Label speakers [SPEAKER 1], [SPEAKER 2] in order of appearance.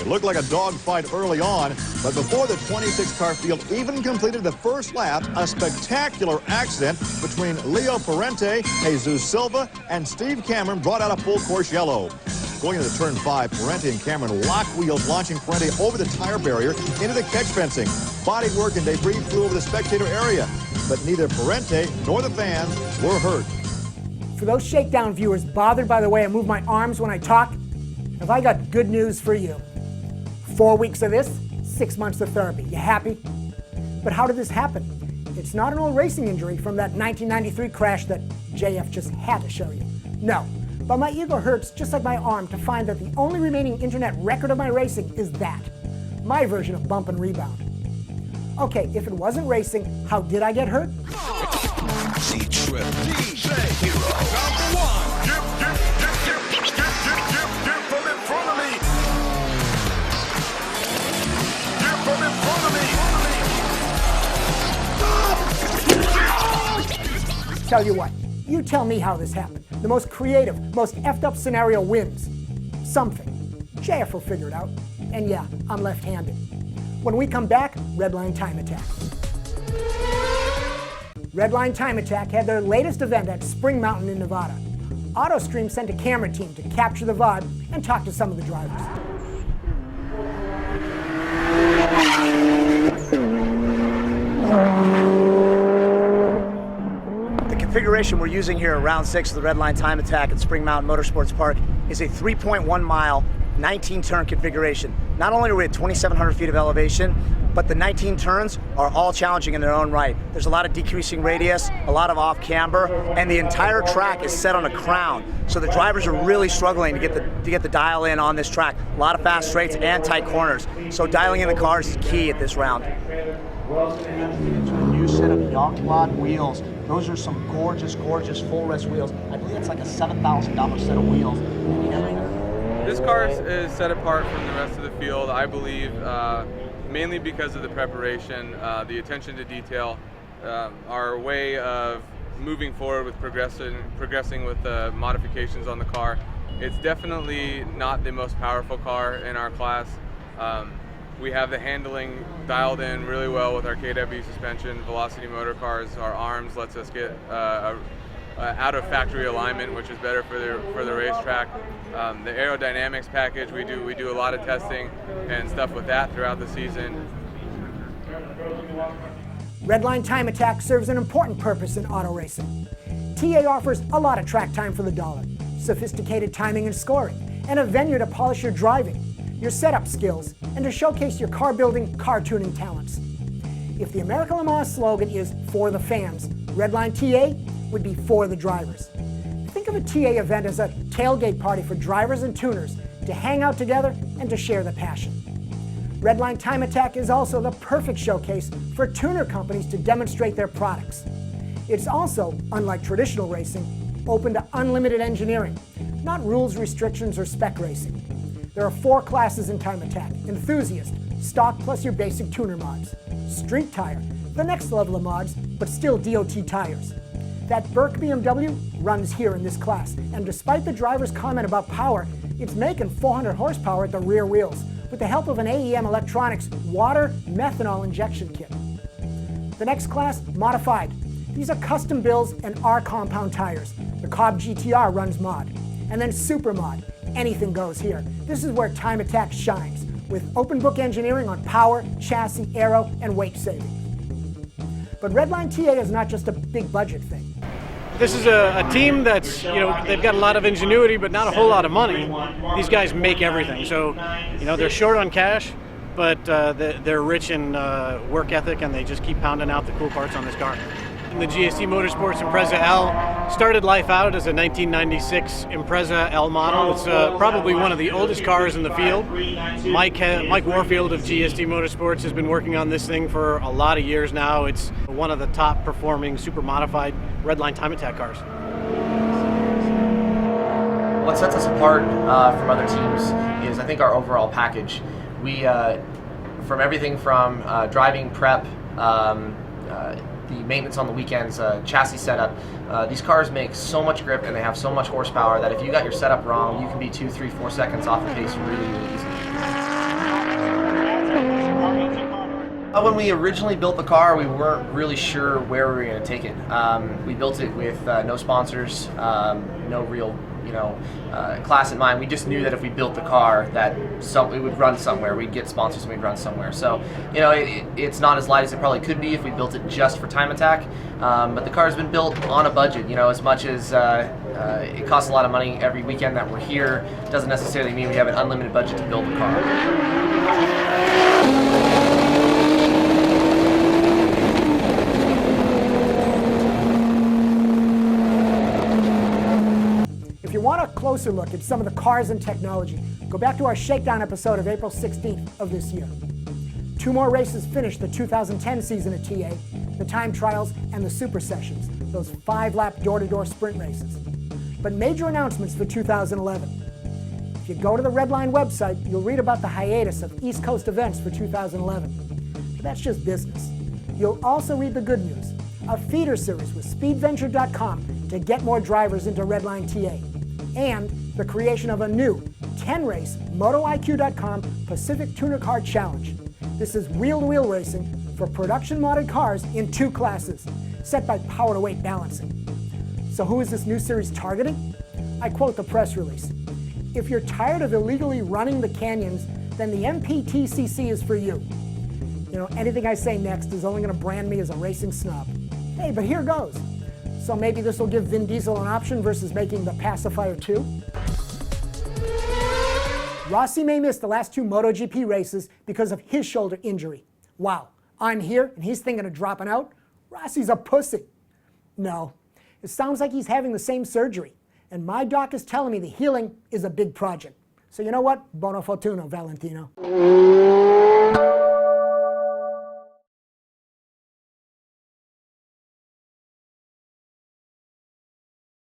[SPEAKER 1] It looked like a dogfight early on, but before the 26-car field even completed the first lap, a spectacular accident between Leo Parente, Jesus Silva, and Steve Cameron brought out a full-course yellow. Going into turn 5, Parente and Cameron locked wheels, launching Parente over the tire barrier into the catch fencing. Bodywork and debris flew over the spectator area, but neither Parente nor the fans were hurt.
[SPEAKER 2] For those Shakedown viewers bothered by the way I move my arms when I talk, have I got good news for you. 4 weeks of this, 6 months of therapy. You happy? But how did this happen? It's not an old racing injury from that 1993 crash that JF just had to show you. No. But my ego hurts just like my arm to find that the only remaining internet record of my racing is that. My version of bump and rebound. Okay, if it wasn't racing, how did I get hurt?
[SPEAKER 3] C-Trip DJ Hero. Number one. Get from in front of me. Get from in front of me.
[SPEAKER 2] Tell you what, you tell me how this happened. The most creative, most effed up scenario wins. Something. JF will figure it out. And yeah, I'm left-handed. When we come back, Redline Time Attack. Redline Time Attack had their latest event at Spring Mountain in Nevada. AutoStream sent a camera team to capture the VOD and talk to some of the drivers.
[SPEAKER 4] The configuration we're using here at round 6 of the Redline Time Attack at Spring Mountain Motorsports Park is a 3.1 mile, 19 turn configuration. Not only are we at 2,700 feet of elevation, but the 19 turns are all challenging in their own right. There's a lot of decreasing radius, a lot of off camber, and the entire track is set on a crown. So the drivers are really struggling to get the dial in on this track. A lot of fast straights and tight corners. So dialing in the cars is key at this round. A new set of Youngblood wheels. Those are some gorgeous, gorgeous full rest wheels. I believe it's like a $7,000 set of wheels.
[SPEAKER 5] This car is set apart from the rest of the field, I believe, mainly because of the preparation, the attention to detail, our way of moving forward with progressing with the modifications on the car. It's definitely not the most powerful car in our class. We have the handling dialed in really well with our KW suspension, Velocity motor cars. Our arms lets us get out of factory alignment, which is better for the racetrack. The aerodynamics package, we do a lot of testing and stuff with that throughout the season.
[SPEAKER 2] Redline Time Attack serves an important purpose in auto racing. TA offers a lot of track time for the dollar, sophisticated timing and scoring, and a venue to polish your driving, your setup skills, and to showcase your car building, car tuning talents. If the American Le Mans slogan is for the fans, Redline TA would be for the drivers. Think of a TA event as a tailgate party for drivers and tuners to hang out together and to share the passion. Redline Time Attack is also the perfect showcase for tuner companies to demonstrate their products. It's also, unlike traditional racing, open to unlimited engineering, not rules, restrictions, or spec racing. There are 4 classes in Time Attack: Enthusiast, Stock plus your basic tuner mods; Street Tire, the next level of mods, but still DOT tires. That Burke BMW runs here in this class, and despite the driver's comment about power, it's making 400 horsepower at the rear wheels with the help of an AEM Electronics water methanol injection kit. The next class, Modified. These are custom builds and R compound tires. The Cobb GTR runs mod. And then Super Mod. Anything goes here. This is where Time Attack shines, with open book engineering on power, chassis, aero, and weight saving. But Redline TA is not just a big budget thing.
[SPEAKER 6] This is a team that's, they've got a lot of ingenuity, but not a whole lot of money. These guys make everything. So, they're short on cash, but they're rich in work ethic, and they just keep pounding out the cool parts on this car. The GST Motorsports Impreza L started life out as a 1996 Impreza L model. It's probably one of the oldest cars in the field. Mike Warfield of GST Motorsports has been working on this thing for a lot of years now. It's one of the top performing super modified Redline Time Attack cars.
[SPEAKER 7] What sets us apart from other teams is, I think, our overall package. We, from everything from driving prep, the maintenance on the weekends, chassis setup. These cars make so much grip and they have so much horsepower that if you got your setup wrong, you can be 2, 3, 4 seconds off the pace really, really easily. When we originally built the car, we weren't really sure where we were going to take it. We built it with no sponsors, no real, class in mind. We just knew that if we built the car, that it would run somewhere. We'd get sponsors and we'd run somewhere. So, it's not as light as it probably could be if we built it just for Time Attack. But the car's been built on a budget. As much as it costs a lot of money every weekend that we're here, doesn't necessarily mean we have an unlimited budget to build the car.
[SPEAKER 2] If you want a closer look at some of the cars and technology, go back to our Shakedown episode of April 16th of this year. 2 more races finished the 2010 season at TA, the time trials and the super sessions, those 5-lap door-to-door sprint races. But major announcements for 2011. If you go to the Redline website, you'll read about the hiatus of East Coast events for 2011. But that's just business. You'll also read the good news, a feeder series with speedventure.com to get more drivers into Redline TA, and the creation of a new 10-race MotoIQ.com Pacific Tuner Car Challenge. This is wheel-to-wheel racing for production modded cars in 2 classes, set by power-to-weight balancing. So who is this new series targeting? I quote the press release. If you're tired of illegally running the canyons, then the MPTCC is for you. Anything I say next is only going to brand me as a racing snob. Hey, but here goes. So maybe this will give Vin Diesel an option versus making the Pacifier 2? Rossi may miss the last 2 MotoGP races because of his shoulder injury. Wow, I'm here and he's thinking of dropping out? Rossi's a pussy. No, it sounds like he's having the same surgery. And my doc is telling me the healing is a big project. So you know what? Buona fortuna, Valentino.